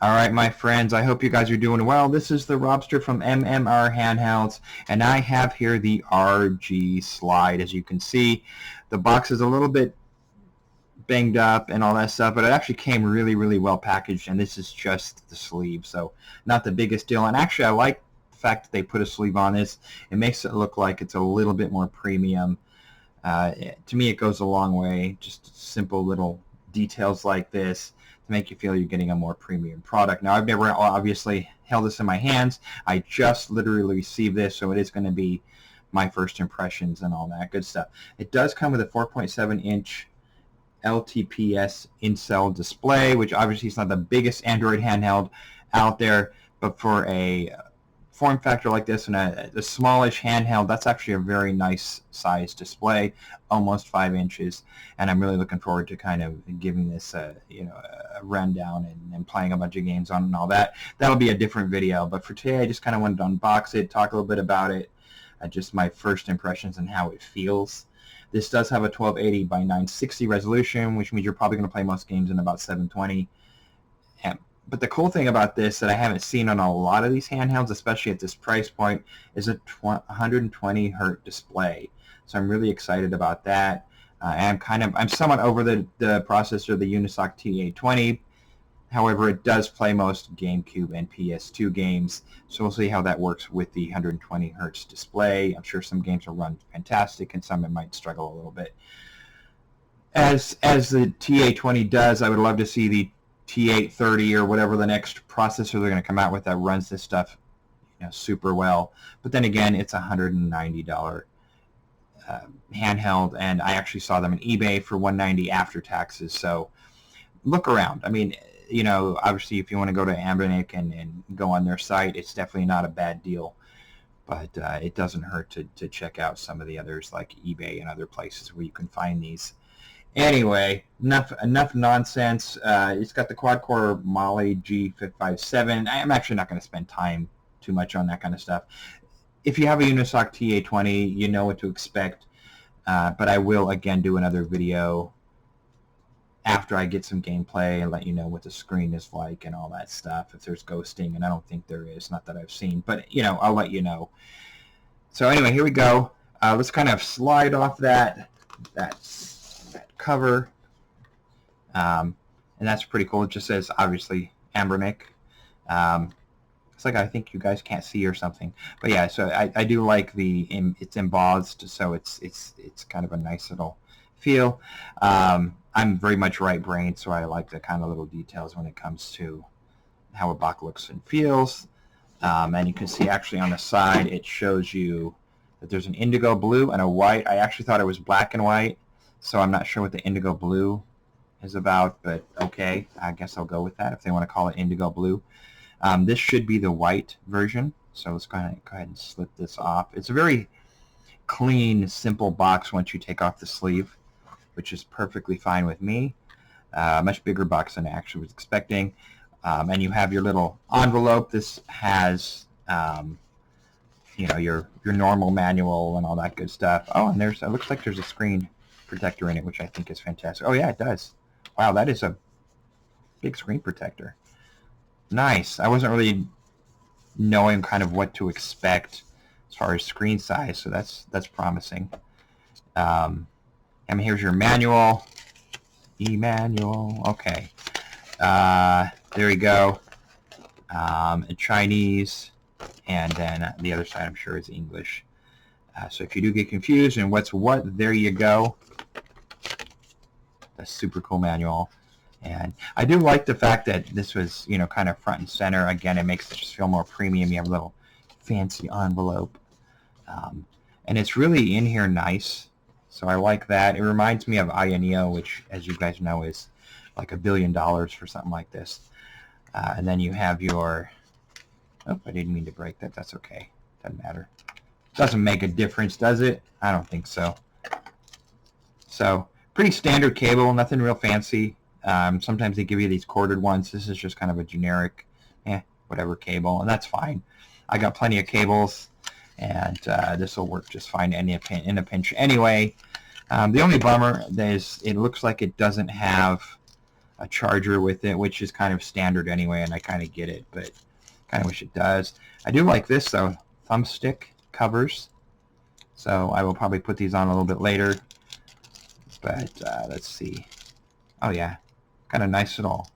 Alright, my friends, I hope you guys are doing well. This is the Robster from MMR Handhelds, and I have here the RGSlide. As you can see, the box is a little bit banged up and all that stuff, but it actually came really well packaged, and this is just the sleeve, so not the biggest deal. And actually, I like the fact that they put a sleeve on this. It makes it look like it's a little bit more premium. To me, it goes a long way. Just simple little details like this to make you feel you're getting a more premium product. Now, I've never obviously held this in my hands. I just literally received this, so it is going to be my first impressions and all that good stuff. It does come with a 4.7-inch LTPS in-cell display, which obviously is not the biggest Android handheld out there, but for a form factor like this and a smallish handheld, that's actually a very nice size display, almost 5 inches, and I'm really looking forward to kind of giving this a rundown and playing a bunch of games on and all that. That'll be a different video, but for today I just kind of wanted to unbox it, talk a little bit about it, just my first impressions and how it feels. This does have a 1280 by 960 resolution, which means you're probably going to play most games in about 720. But the cool thing about this that I haven't seen on a lot of these handhelds, especially at this price point, is a 120 hertz display. So I'm really excited about that. I'm somewhat over the processor, the Unisoc T820. However, it does play most GameCube and PS2 games, so we'll see how that works with the 120 hertz display. I'm sure some games will run fantastic, and some it might struggle a little bit. As the T820 does, I would love to see the T830 or whatever the next processor they're going to come out with that runs this stuff, super well. But then again, it's a $190 handheld, and I actually saw them on eBay for $190 after taxes. So look around. I mean, obviously if you want to go to Ambernick and go on their site, it's definitely not a bad deal. But it doesn't hurt to check out some of the others like eBay and other places where you can find these. Anyway, enough nonsense. It's got the quad-core Mali G557. I'm actually not going to spend time too much on that kind of stuff. If you have a Unisoc T820, you know what to expect. But I will, again, do another video after I get some gameplay and let you know what the screen is like and all that stuff. If there's ghosting, and I don't think there is, not that I've seen. But, I'll let you know. So anyway, here we go. Let's kind of slide off that cover, and that's pretty cool. It just says obviously Ambernick. It's like I think you guys can't see or something, but yeah. So I do like it's embossed, so it's kind of a nice little feel. I'm very much right-brained, so I like the kind of little details when it comes to how a box looks and feels. And you can see actually on the side it shows you that there's an indigo blue and a white. I actually thought it was black and white, so I'm not sure what the indigo blue is about, but okay, I guess I'll go with that if they want to call it indigo blue. This should be the white version, so let's go ahead and slip this off. It's a very clean, simple box once you take off the sleeve, which is perfectly fine with me. Much bigger box than I actually was expecting. And you have your little envelope. This has your normal manual and all that good stuff. Oh, and it looks like there's a screen protector in it, which I think is fantastic. Oh yeah, it does. Wow, that is a big screen protector. Nice. I wasn't really knowing kind of what to expect as far as screen size, so that's promising. And here's your manual. E-manual. Okay. There we go. In Chinese, and then the other side I'm sure is English. So if you do get confused and what's what, there you go. A super cool manual. And I do like the fact that this was, kind of front and center. Again, it makes it just feel more premium. You have a little fancy envelope. And it's really in here nice. So I like that. It reminds me of INEO, which, as you guys know, is like $1 billion for something like this. And then you have your... Oh, I didn't mean to break that. That's okay. Doesn't matter. Doesn't make a difference, does it? I don't think so. So, pretty standard cable, nothing real fancy. Sometimes they give you these corded ones. This is just kind of a generic, whatever cable, and that's fine. I got plenty of cables, and this will work just fine in a pinch anyway. The only bummer is it looks like it doesn't have a charger with it, which is kind of standard anyway, and I kind of get it, but kind of wish it does. I do like this though, thumbstick covers. So I will probably put these on a little bit later. But let's see. Oh yeah, got a nice little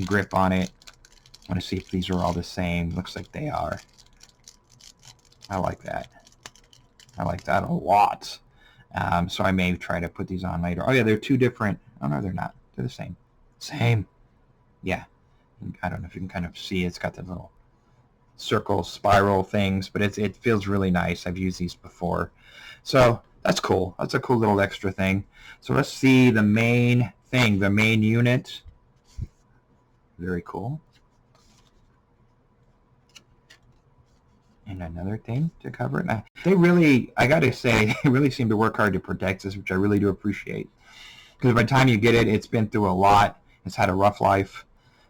grip on it. I want to see if these are all the same. Looks like they are. I like that. I like that a lot. So I may try to put these on later. Oh yeah, they're two different. Oh no, they're not. They're the same. Same. Yeah. I don't know if you can kind of see. It's got the little circle spiral things, but it feels really nice. I've used these before. So that's cool. That's a cool little extra thing. So let's see the main thing, the main unit. Very cool. And another thing to cover it. They really, I gotta say, they really seem to work hard to protect this, which I really do appreciate. Because by the time you get it, it's been through a lot. It's had a rough life.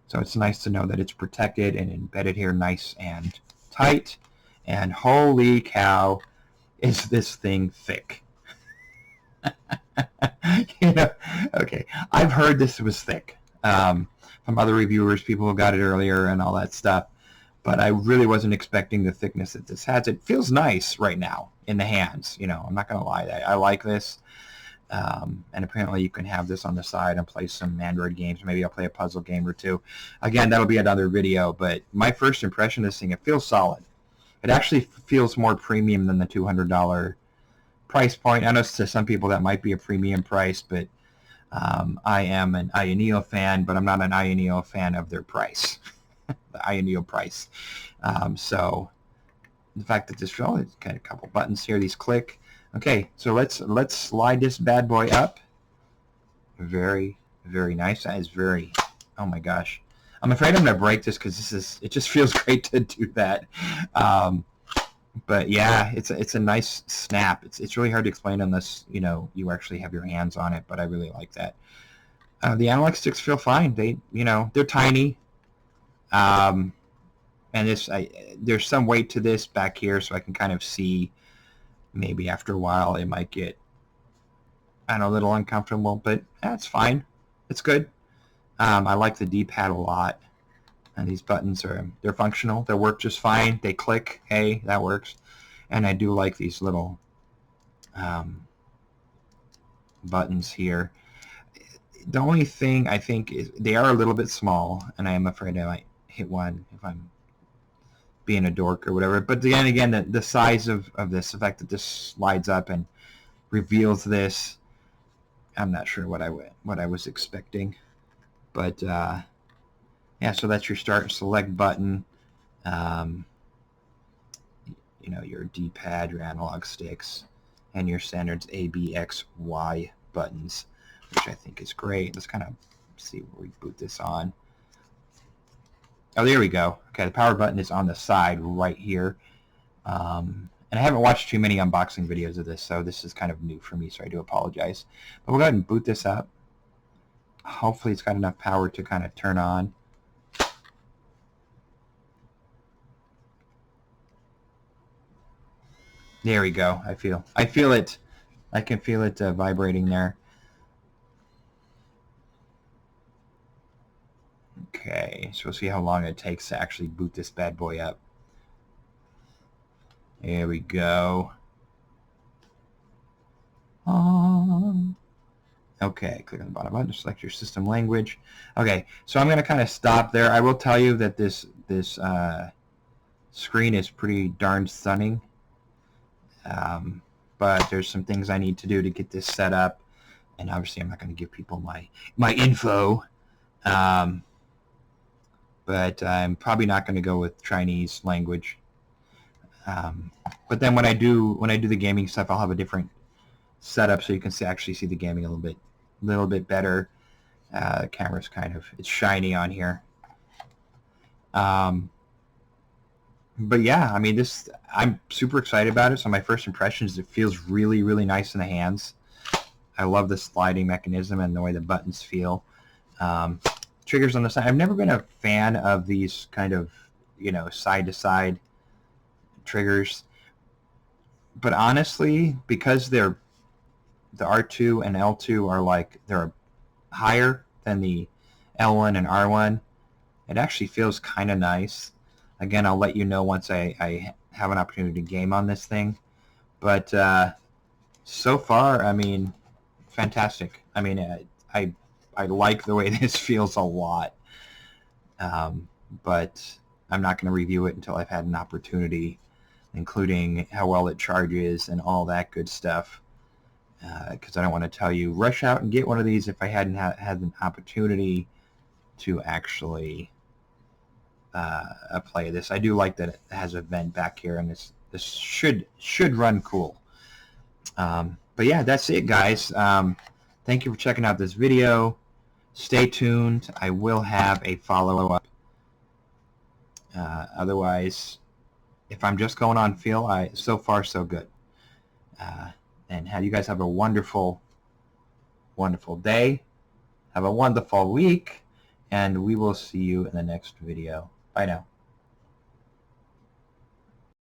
So it's nice to know that it's protected and embedded here nice and tight. And holy cow, is this thing thick. You know, okay, I've heard this was thick from other reviewers, people who got it earlier and all that stuff. But I really wasn't expecting the thickness that this has. It feels nice right now in the hands. You know, I'm not going to lie. I like this. And apparently you can have this on the side and play some Android games. Maybe I'll play a puzzle game or two. Again, that'll be another video. But my first impression of this thing, it feels solid. It actually feels more premium than the $200 price point. I know to some people that might be a premium price, but I am an Ioneo fan, but I'm not an Ioneo fan of their price. The Ioneo price. So the fact that this, oh, it's got a couple buttons here. These click. Okay, so let's slide this bad boy up. Very, very nice. That is very. Oh my gosh, I'm afraid I'm gonna break this because it just feels great to do that. But yeah, it's a nice snap. It's really hard to explain unless you actually have your hands on it. But I really like that. The analog sticks feel fine. They're tiny. And there's some weight to this back here, so I can kind of see maybe after a while it might get, I don't know, a little uncomfortable, but that's fine. It's good. I like the D-pad a lot. And these buttons they're functional. They work just fine. They click. Hey, that works. And I do like these little buttons here. The only thing I think is they are a little bit small, and I am afraid I might hit one if I'm being a dork or whatever. But then again, the size of this, the fact that this slides up and reveals this, I'm not sure what I was expecting. But yeah, so that's your start and select button. Your D-pad, your analog sticks, and your standards A, B, X, Y buttons, which I think is great. Let's kind of see where we boot this on. Oh, there we go. Okay, the power button is on the side right here. And I haven't watched too many unboxing videos of this, so this is kind of new for me, so I do apologize. But we'll go ahead and boot this up. Hopefully it's got enough power to kind of turn on. There we go. I feel it. I can feel it vibrating there. Okay, so we'll see how long it takes to actually boot this bad boy up. There we go. Okay, click on the bottom button to select your system language. Okay, so I'm going to kind of stop there. I will tell you that this screen is pretty darn stunning. But there's some things I need to do to get this set up, and obviously I'm not going to give people my info. But I'm probably not going to go with Chinese language. But then when I do the gaming stuff, I'll have a different setup so you can actually see the gaming a little bit better. The camera's it's shiny on here. But yeah, I mean, I'm super excited about it. So my first impressions, it feels really, really nice in the hands. I love the sliding mechanism and the way the buttons feel. Triggers on the side. I've never been a fan of these kind of, side-to-side triggers. But honestly, because the R2 and L2 are they're higher than the L1 and R1. It actually feels kind of nice. Again, I'll let you know once I have an opportunity to game on this thing. But so far, I mean, fantastic. I mean, I like the way this feels a lot. But I'm not going to review it until I've had an opportunity, including how well it charges and all that good stuff. Because I don't want to tell you, rush out and get one of these if I hadn't had an opportunity to actually play this. I do like that it has a vent back here, and this should run cool. But yeah, that's it, guys. Thank you for checking out this video. Stay tuned. I will have a follow-up. Otherwise, if I'm just going on feel, so far so good. And you guys have a wonderful, wonderful day. Have a wonderful week, and we will see you in the next video. Bye now.